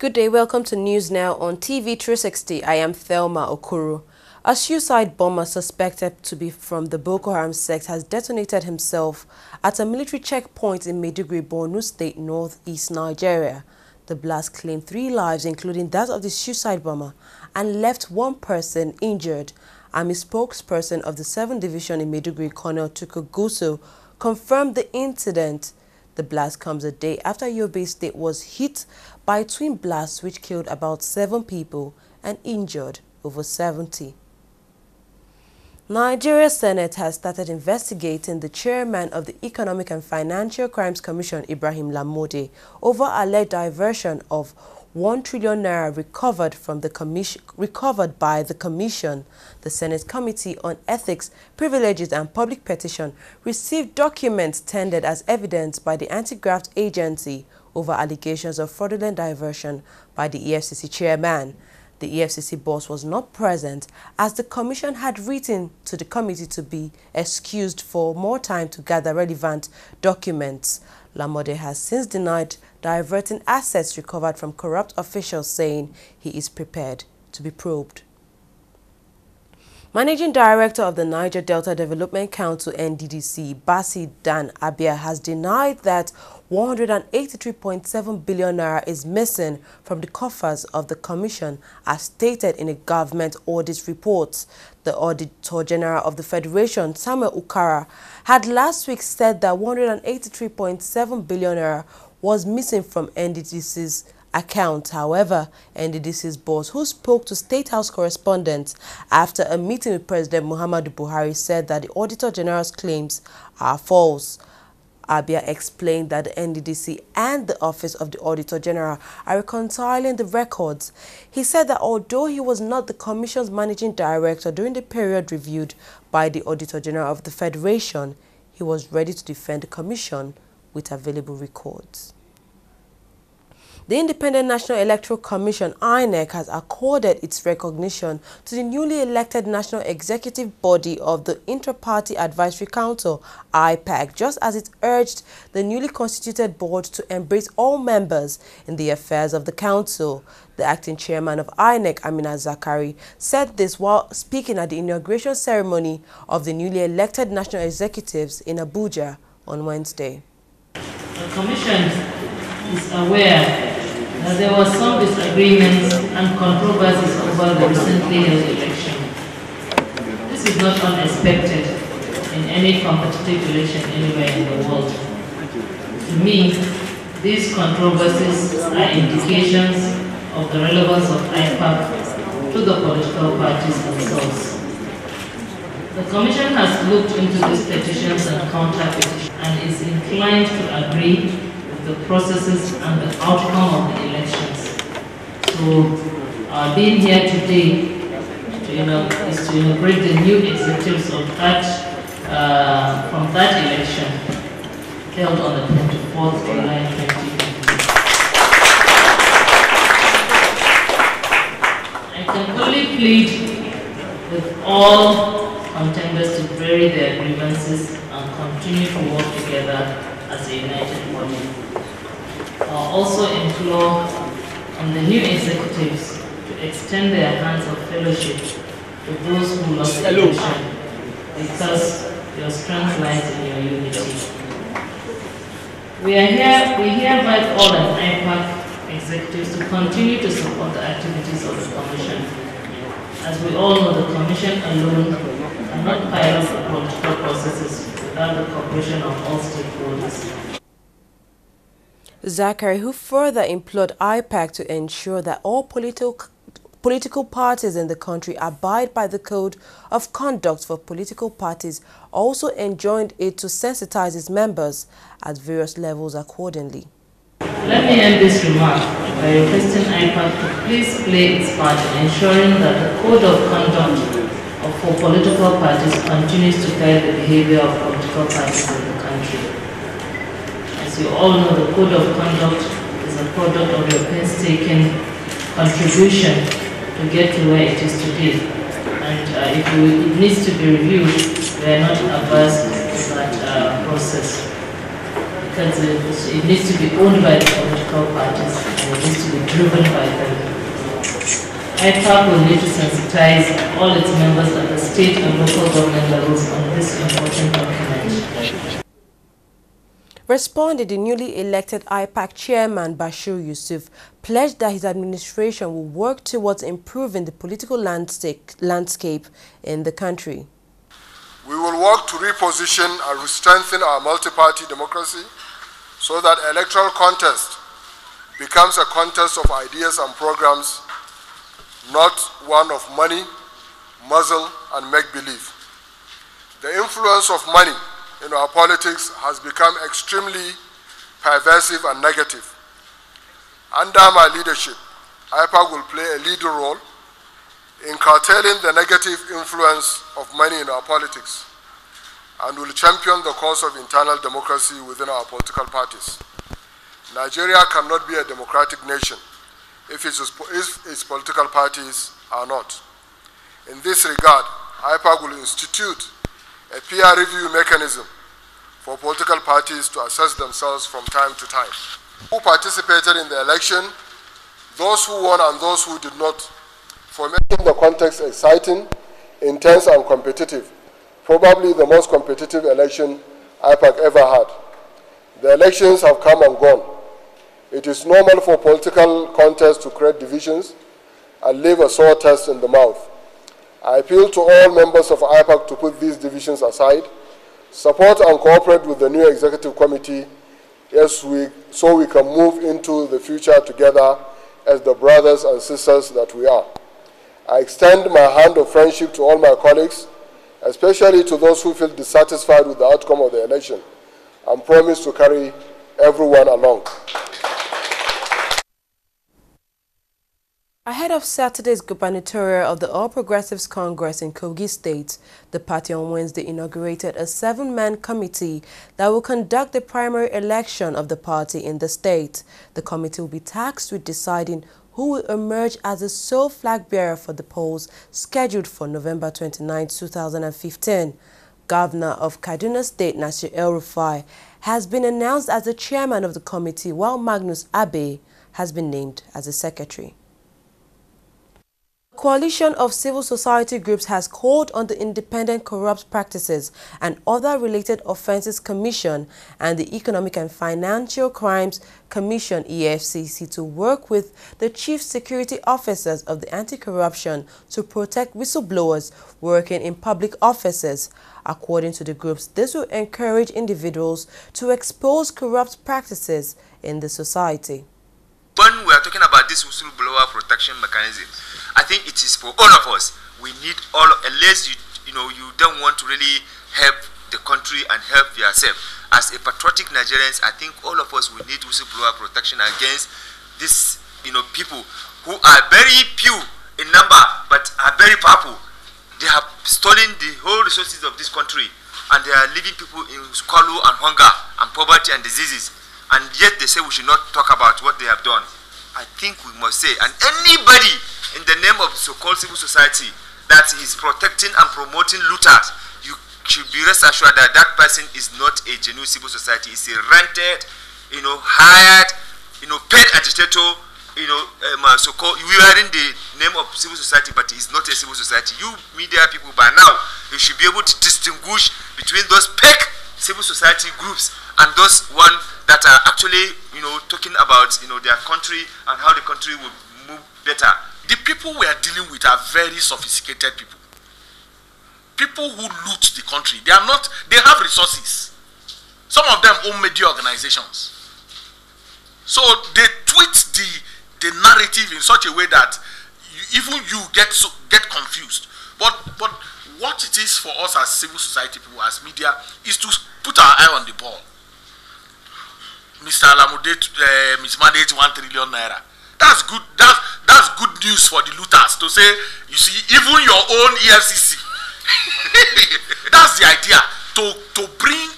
Good day, welcome to News Now on TV360. I am Thelma Okuru. A suicide bomber suspected to be from the Boko Haram sect has detonated himself at a military checkpoint in Maiduguri, Borno State, northeast Nigeria. The blast claimed 3 lives, including that of the suicide bomber, and left 1 person injured. Army spokesperson of the 7th Division in Maiduguri, Colonel Tukuguso, confirmed the incident. The blast comes a day after Yobe State was hit by twin blasts which killed about 7 people and injured over 70. Nigeria Senate has started investigating the chairman of the Economic and Financial Crimes Commission, Ibrahim Lamode, over alleged diversion of 1 trillion naira recovered by the commission. The Senate Committee on Ethics, Privileges and Public Petition received documents tendered as evidence by the Anti-Graft Agency over allegations of fraudulent diversion by the EFCC chairman. The EFCC boss was not present as the commission had written to the committee to be excused for more time to gather relevant documents. Lamode has since denied diverting assets recovered from corrupt officials, saying he is prepared to be probed. Managing Director of the Niger Delta Development Council (NDDC), Basi Dan Abia, has denied that 183.7 billion naira is missing from the coffers of the commission, as stated in a government audit report. The Auditor General of the Federation, Samuel Ukara, had last week said that 183.7 billion naira was missing from NDDC's account. However, NDDC's boss, who spoke to State House correspondents after a meeting with President Muhammadu Buhari, said that the Auditor General's claims are false. Abia explained that the NDDC and the Office of the Auditor General are reconciling the records. He said that although he was not the Commission's managing director during the period reviewed by the Auditor General of the Federation, he was ready to defend the Commission with available records. The Independent National Electoral Commission (INEC) has accorded its recognition to the newly elected National Executive Body of the Inter-Party Advisory Council (IPAC), just as it urged the newly constituted board to embrace all members in the affairs of the council. The acting chairman of INEC, Amina Zakari, said this while speaking at the inauguration ceremony of the newly elected national executives in Abuja on Wednesday. The Commission is aware that there were some disagreements and controversies over the recently held election. This is not unexpected in any competitive election anywhere in the world. To me, these controversies are indications of the relevance of IPAC to the political parties themselves. The Commission has looked into these petitions and counter-petitions and is inclined to agree with the processes and the outcome of the elections. So, being here today is to inaugurate the new executives of that from that election held on the 24th July 2020. I can only plead with all contenders to bury their grievances and continue to work together as a united body. I also implore on the new executives to extend their hands of fellowship to those who lost the election, because your strength lies in your unity. We hereby call on IPAC executives to continue to support the activities of the Commission. As we all know, the Commission alone cannot pilot the political processes without the cooperation of all stakeholders. Zachary, who further implored IPAC to ensure that all political parties in the country abide by the Code of Conduct for Political Parties, also enjoined it to sensitize its members at various levels accordingly. Let me end this remark by requesting IPAC to please play its part in ensuring that the Code of Conduct for political parties continues to guide the behavior of political parties in the country. As you all know, the Code of Conduct is a product of your painstaking contribution to get to where it is today. And if it needs to be reviewed, we are not averse to that process. because it needs to be owned by the political parties and it needs to be driven by them. IPAC will need to sensitize all its members at the state and local government levels on this important document. Responding, the newly elected IPAC chairman Bashir Yusuf pledged that his administration will work towards improving the political landscape in the country. We will work to reposition and strengthen our multi-party democracy so that electoral contest becomes a contest of ideas and programs, not one of money, muzzle, and make-believe. The influence of money in our politics has become extremely pervasive and negative. Under my leadership, IPAC will play a leading role in curtailing the negative influence of money in our politics and will champion the cause of internal democracy within our political parties. Nigeria cannot be a democratic nation if its political parties are not. In this regard, IPAC will institute a peer review mechanism for political parties to assess themselves from time to time. Who participated in the election, those who won and those who did not, for making the context exciting, intense and competitive, probably the most competitive election IPAC ever had. The elections have come and gone. It is normal for political contests to create divisions and leave a sore taste in the mouth. I appeal to all members of IPAC to put these divisions aside, support and cooperate with the new executive committee so we can move into the future together as the brothers and sisters that we are. I extend my hand of friendship to all my colleagues, especially to those who feel dissatisfied with the outcome of the election, and promise to carry everyone along. Ahead of Saturday's gubernatorial of the All Progressives Congress in Kogi State, the party on Wednesday inaugurated a 7-man committee that will conduct the primary election of the party in the state. The committee will be tasked with deciding who will emerge as the sole flag bearer for the polls scheduled for November 29, 2015. Governor of Kaduna State, Nasir El-Rufai, has been announced as the chairman of the committee, while Magnus Abe has been named as the secretary. A coalition of civil society groups has called on the Independent Corrupt Practices and Other Related Offences Commission and the Economic and Financial Crimes Commission (EFCC) to work with the chief security officers of the anti-corruption to protect whistleblowers working in public offices. According to the groups, this will encourage individuals to expose corrupt practices in the society. When we are talking about this whistleblower protection mechanism, I think it is for all of us. We need all, unless you don't want to really help the country and help yourself. As a patriotic Nigerians, I think all of us will need whistleblower protection against these, people who are very few in number but are very powerful. They have stolen the whole resources of this country and they are leaving people in squalor and hunger and poverty and diseases. And yet they say we should not talk about what they have done. I think we must say, and anybody in the name of so-called civil society that is protecting and promoting looters, you should be rest assured that that person is not a genuine civil society. It's a rented, hired, paid agitator, so-called, we are in the name of civil society, but it's not a civil society. You media people by now, you should be able to distinguish between those fake civil society groups and those one that are actually, talking about, their country and how the country will move better. The people we are dealing with are very sophisticated people. People who loot the country. They have resources. Some of them own media organizations. So they tweet the narrative in such a way that even you get confused. But what it is for us as civil society people, as media, is to put our eye on the ball. Mr. Alamude mismanaged 1 trillion naira. That's good. That's good news for the looters to say, you see, even your own EFCC. That's the idea, to bring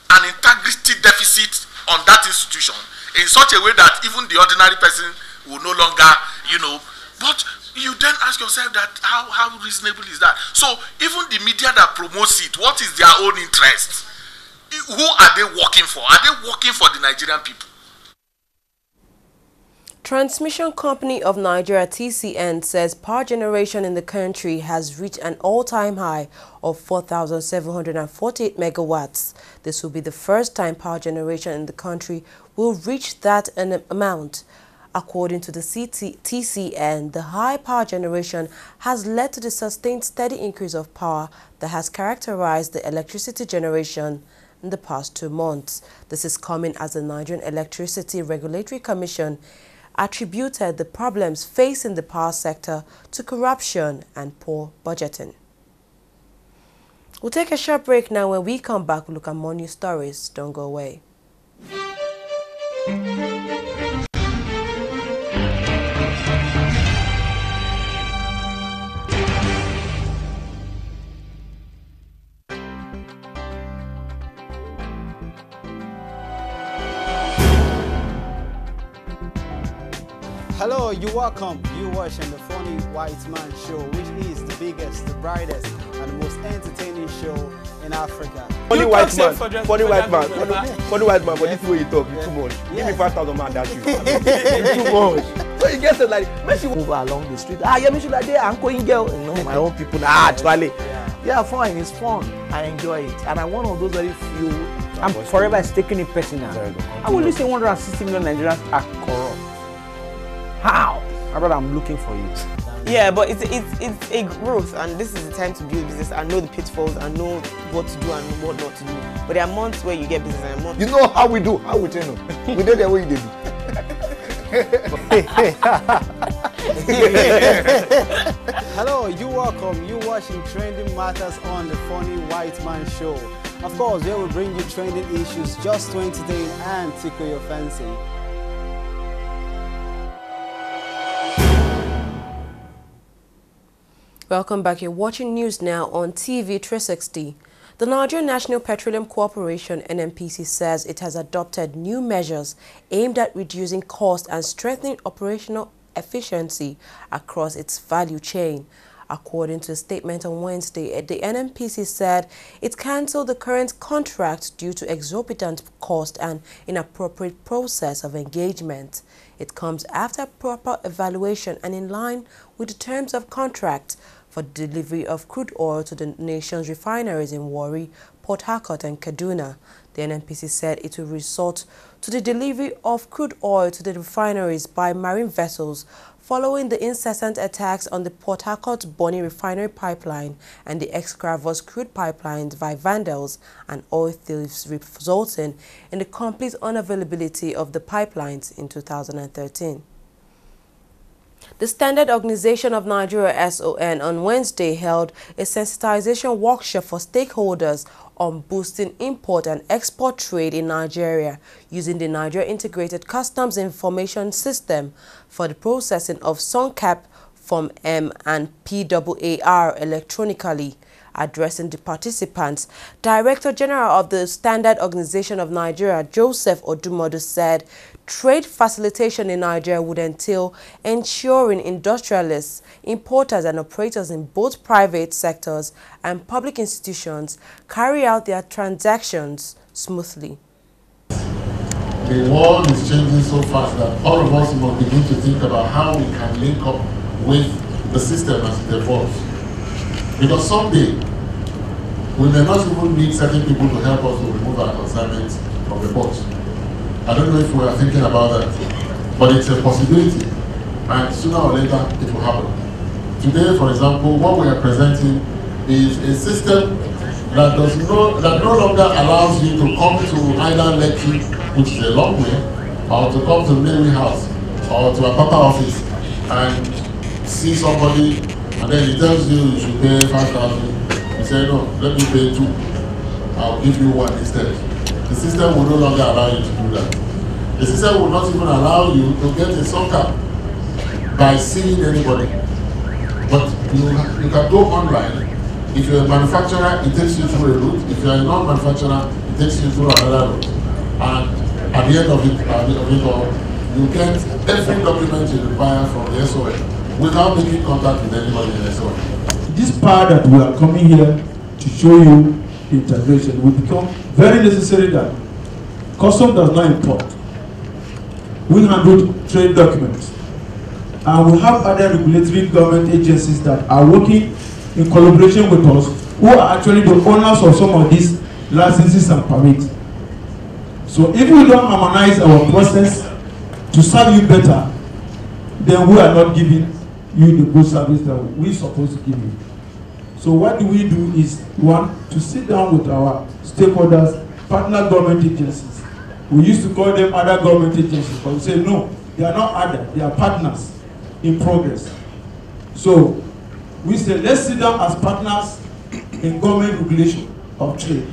an integrity deficit on that institution in such a way that even the ordinary person will no longer, but you then ask yourself that how reasonable is that? So even the media that promotes it, what is their own interest? who are they working for? Are they working for the Nigerian people? Transmission Company of Nigeria (TCN) says power generation in the country has reached an all-time high of 4,748 megawatts. This will be the first time power generation in the country will reach that amount. According to the TCN, the high power generation has led to the sustained steady increase of power that has characterized the electricity generation in the past 2 months. This is coming as the Nigerian Electricity Regulatory Commission attributed the problems facing the power sector to corruption and poor budgeting. We'll take a short break now. When we come back, we'll look at more news stories. Don't go away. Hello, you're welcome. You're watching the Funny White Man Show, which is the biggest, the brightest, and the most entertaining show in Africa. Funny white man, but this way you talk, it's too much. Give me 5,000 man, that's you. It's too much. So you get it like, when she move along the street, yeah, me should like that, I'm going girl, you know, my own people, actually. Yeah, fine, it's fun. I enjoy it. And I'm one of those very few. I'm forever taking it personal. I will listen 160 million Nigerians are corrupt. How? Brother, I'm looking for you. Yeah, but it's a growth, and this is the time to build business and know the pitfalls and know what to do and what not to do. But there are months where you get business and months. You know how we do? How we train them? We did the way you did. Hello, you're welcome. You're watching Trending Matters on the Funny White Man Show. Of course, we will bring you trending issues just to entertain and tickle your fancy. Welcome back. You're watching news now on TV360. The Nigerian National Petroleum Corporation (NNPC) says it has adopted new measures aimed at reducing cost and strengthening operational efficiency across its value chain. According to a statement on Wednesday, the NNPC said it cancelled the current contract due to exorbitant cost and inappropriate process of engagement. It comes after proper evaluation and in line with the terms of contract for delivery of crude oil to the nation's refineries in Warri, Port Harcourt and Kaduna. The NNPC said it will resort to the delivery of crude oil to the refineries by marine vessels following the incessant attacks on the Port Harcourt-Bonny refinery pipeline and the ex-Gravos crude pipelines by vandals and oil thieves, resulting in the complete unavailability of the pipelines in 2013. The Standard Organization of Nigeria (SON) on Wednesday held a sensitization workshop for stakeholders on boosting import and export trade in Nigeria using the Nigeria Integrated Customs Information System for the processing of SUNCAP, Form M and PAAR electronically. Addressing the participants, Director General of the Standard Organization of Nigeria, Joseph Odumodu, said trade facilitation in Nigeria would entail ensuring industrialists, importers and operators in both private sectors and public institutions carry out their transactions smoothly. The world is changing so fast that all of us must begin to think about how we can link up with the system as it evolves. Because someday, we may not even need certain people to help us to remove our consignments from the port. I don't know if we are thinking about that, but it's a possibility, and sooner or later it will happen. Today, for example, what we are presenting is a system that no longer allows you to come to either Lekki, which is a long way, or to come to Navy House, or to a Papa office, and see somebody, and then he tells you you should pay 5,000. You say, no, let me pay 2. I'll give you 1 instead. The system will no longer allow you to do that. The system will not even allow you to get a SUNCAP by seeing anybody. But you can go online. If you're a manufacturer, it takes you through a route. If you're a non-manufacturer, it takes you through another route. And at the end of it all, you get every document you require from the SON without making contact with anybody in the SON. This part that we are coming here to show you integration, will become very necessary that custom does not import. We handle trade documents. And we have other regulatory government agencies that are working in collaboration with us, who are actually the owners of some of these licenses and permits. So if we don't harmonize our process to serve you better, then we are not giving you the good service that we're supposed to give you. So what do we do is, one, to sit down with our stakeholders, partner government agencies. We used to call them other government agencies, but we say no, they are not other, they are partners in progress. So we say, let's sit down as partners in government regulation of trade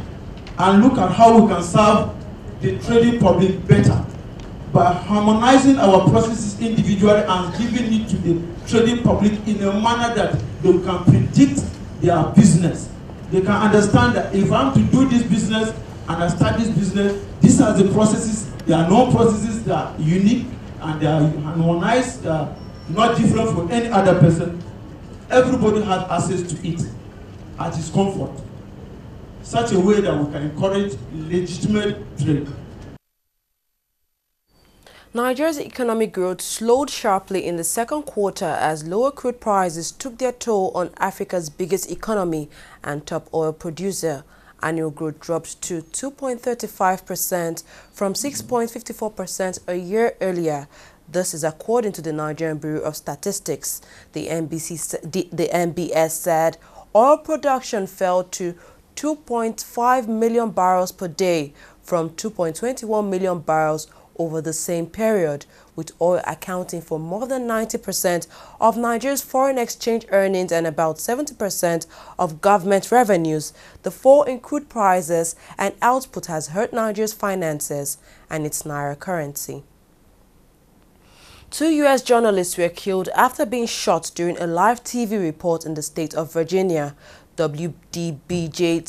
and look at how we can serve the trading public better by harmonizing our processes individually and giving it to the trading public in a manner that they can predict their business. They can understand that if I'm to do this business and I start this business, these are the processes. There are no processes that are unique and they are harmonized, not different from any other person. Everybody has access to it at his comfort, such a way that we can encourage legitimate trade. Nigeria's economic growth slowed sharply in the second quarter as lower crude prices took their toll on Africa's biggest economy and top oil producer. Annual growth dropped to 2.35% from 6.54% a year earlier. This is according to the Nigerian Bureau of Statistics. The NBS said oil production fell to 2.5 million barrels per day from 2.21 million barrels over the same period, with oil accounting for more than 90% of Nigeria's foreign exchange earnings and about 70% of government revenues. The fall in crude prices and output has hurt Nigeria's finances and its naira currency. 2 U.S. journalists were killed after being shot during a live TV report in the state of Virginia. WDBJ-7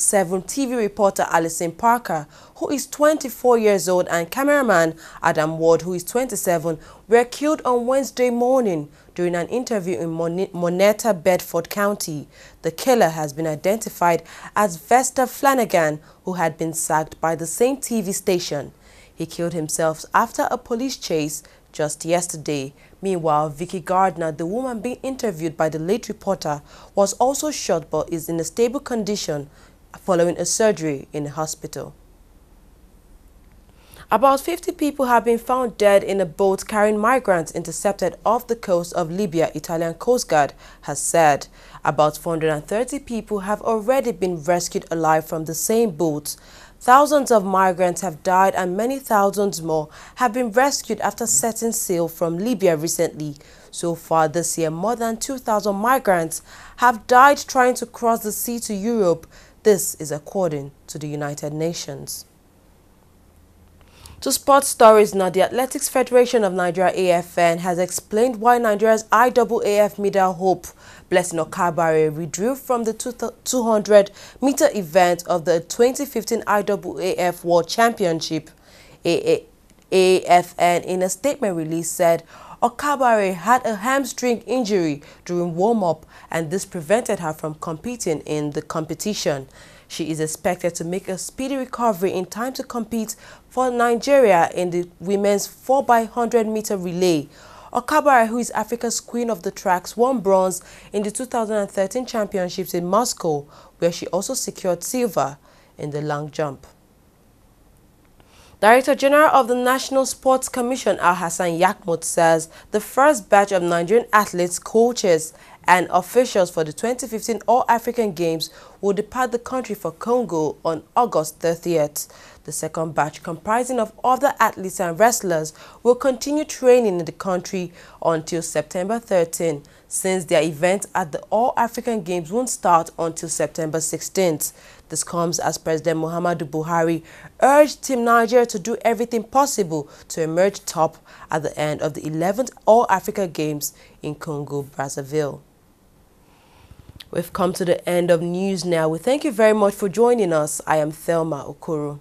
TV reporter Alison Parker, who is 24 years old, and cameraman Adam Ward, who is 27, were killed on Wednesday morning during an interview in Moneta, Bedford County. The killer has been identified as Vester Flanagan, who had been sacked by the same TV station. He killed himself after a police chase just yesterday. Meanwhile, Vicky Gardner, the woman being interviewed by the late reporter, was also shot but is in a stable condition following a surgery in a hospital. About 50 people have been found dead in a boat carrying migrants intercepted off the coast of Libya, Italian Coast Guard has said. About 430 people have already been rescued alive from the same boat. Thousands of migrants have died and many thousands more have been rescued after setting sail from Libya recently. So far this year, more than 2,000 migrants have died trying to cross the sea to Europe. This is according to the United Nations. To sports stories now, the Athletics Federation of Nigeria AFN has explained why Nigeria's IAAF middle hope Blessing Okabare withdrew from the 200-meter event of the 2015 IAAF World Championship. AFN, in a statement released, said Okabare had a hamstring injury during warm-up and this prevented her from competing in the competition. She is expected to make a speedy recovery in time to compete for Nigeria in the women's 4x100-meter relay. Okabare, who is Africa's queen of the tracks, won bronze in the 2013 championships in Moscow, where she also secured silver in the long jump. Director General of the National Sports Commission, Al-Hassan Yakmut, says the first batch of Nigerian athletes, coaches, and officials for the 2015 All-African Games will depart the country for Congo on August 30th. The second batch, comprising of other athletes and wrestlers, will continue training in the country until September 13, since their event at the All-African Games won't start until September 16th. This comes as President Muhammadu Buhari urged Team Niger to do everything possible to emerge top at the end of the 11th All-Africa Games in Congo-Brazzaville. We've come to the end of news now. We thank you very much for joining us. I am Thelma Okoro.